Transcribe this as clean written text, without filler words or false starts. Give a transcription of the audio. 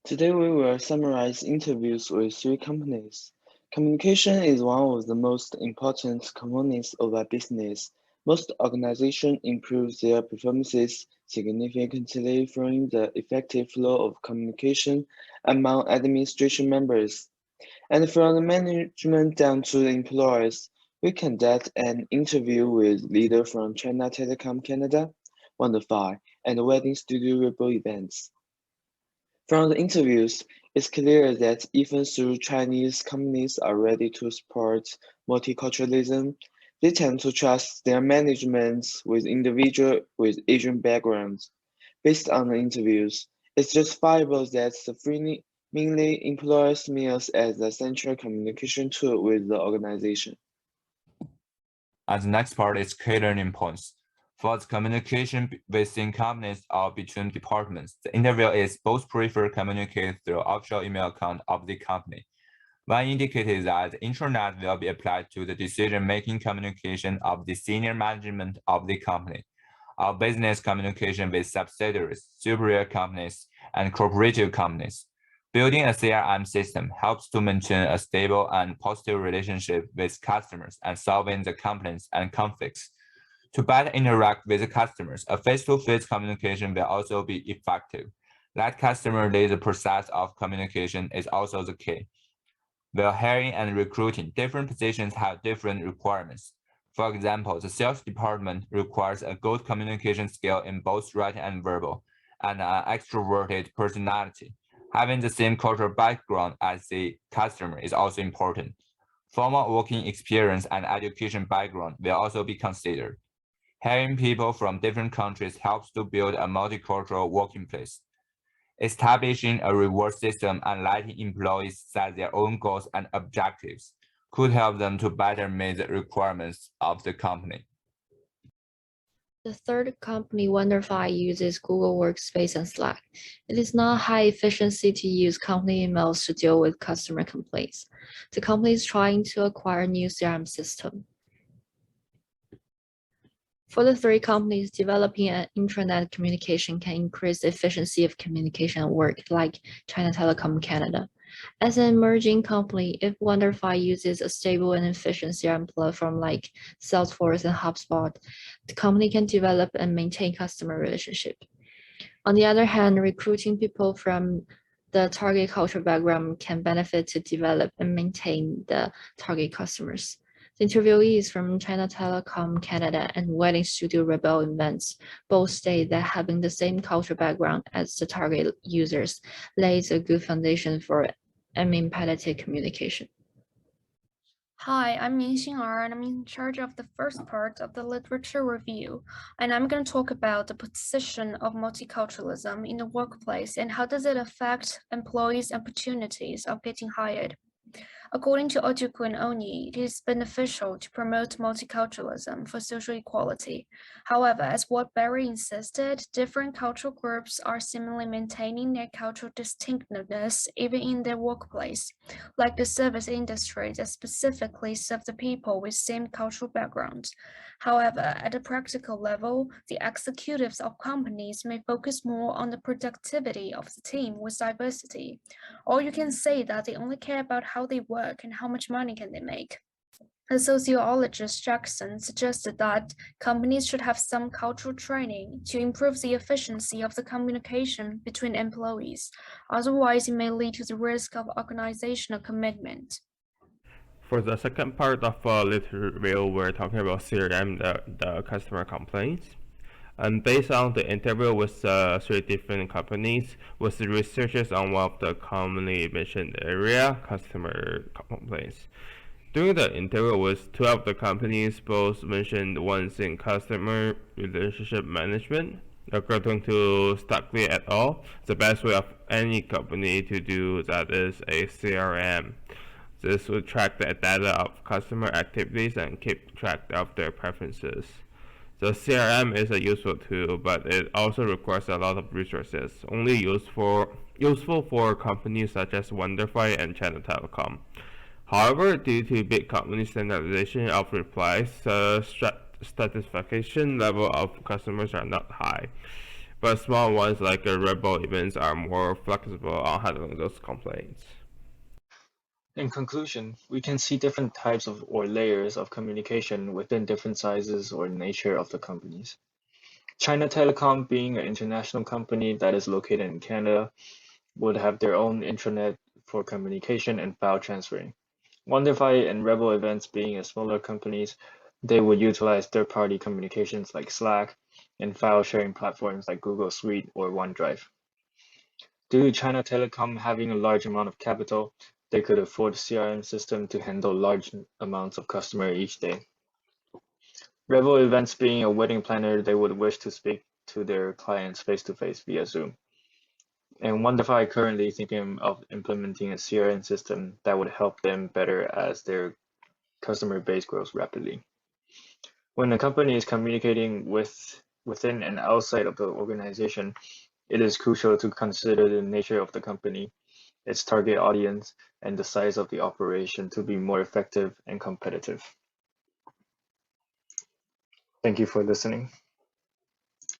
Today we will summarize interviews with three companies. Communication is one of the most important components of a business. Most organizations improve their performances significantly from the effective flow of communication among administration members. And from the management down to the employees, we conduct an interview with leaders from China Telecom Canada, Wonderfy, and Wedding Studio Rebel events. From the interviews, it's clear that even though Chinese companies are ready to support multiculturalism, they tend to trust their management with individuals with Asian backgrounds. Based on the interviews, it's justifiable that the free mainly employs meals as a central communication tool with the organization. And the next part is key learning points. For the communication within companies or between departments, the interview is both prefer communicate through official email account of the company. One indicated that the intranet will be applied to the decision-making communication of the senior management of the company, or business communication with subsidiaries, superior companies, and cooperative companies. Building a CRM system helps to maintain a stable and positive relationship with customers and solving the complaints and conflicts. To better interact with the customers, a face-to-face communication will also be effective. Let customer lead the process of communication is also the key. While hiring and recruiting, different positions have different requirements. For example, the sales department requires a good communication skill in both written and verbal, and an extroverted personality. Having the same cultural background as the customer is also important. Formal working experience and education background will also be considered. Hiring people from different countries helps to build a multicultural working place. Establishing a reward system and letting employees set their own goals and objectives could help them to better meet the requirements of the company. The third company, Wonderfy, uses Google Workspace and Slack. It is not high efficiency to use company emails to deal with customer complaints. The company is trying to acquire a new CRM system. For the three companies, developing an intranet communication can increase the efficiency of communication at work, like China Telecom Canada. As an emerging company, if Wonderfy uses a stable and efficient CRM platform like Salesforce and HubSpot, the company can develop and maintain customer relationship. On the other hand, recruiting people from the target cultural background can benefit to develop and maintain the target customers. The interviewees from China Telecom Canada and Wedding Studio Rebel events both state that having the same cultural background as the target users lays a good foundation for unimpeded communication. Hi, I'm Minxing Er, and I'm in charge of the first part of the literature review. And I'm going to talk about the position of multiculturalism in the workplace and how does it affect employees' opportunities of getting hired. According to Ojuku and Oni, it is beneficial to promote multiculturalism for social equality. However, as what Barry insisted, different cultural groups are similarly maintaining their cultural distinctiveness even in their workplace, like the service industry that specifically serve the people with same cultural backgrounds. However, at a practical level, the executives of companies may focus more on the productivity of the team with diversity, or you can say that they only care about how they work and how much money can they make. The sociologist Jackson suggested that companies should have some cultural training to improve the efficiency of the communication between employees. Otherwise, it may lead to the risk of organizational commitment. For the second part of literature review, we're talking about CRM, the customer complaints. And based on the interview with three different companies, with the researchers on one of the commonly mentioned area, customer complaints. During the interview with 2 of the companies, both mentioned one thing: customer relationship management. According to Stockley et al., the best way of any company to do that is a CRM. This would track the data of customer activities and keep track of their preferences. The CRM is a useful tool, but it also requires a lot of resources, only useful for companies such as Wonderfy and China Telecom. However, due to big company standardization of replies, the satisfaction level of customers are not high. but small ones like Rebel events are more flexible on handling those complaints. In conclusion, we can see different types of or layers of communication within different sizes or nature of the companies. China Telecom, being an international company that is located in Canada, would have their own intranet for communication and file transferring. Wonderfy and Rebel Events, being a smaller companies, they would utilize third-party communications like Slack and file sharing platforms like Google Suite or OneDrive. Due to China Telecom having a large amount of capital, they could afford a CRM system to handle large amounts of customers each day. Rebel Events, being a wedding planner, they would wish to speak to their clients face-to-face via Zoom. And Wonderfy currently thinking of implementing a CRM system that would help them better as their customer base grows rapidly. When a company is communicating within and outside of the organization, it is crucial to consider the nature of the company, its target audience, and the size of the operation to be more effective and competitive. Thank you for listening.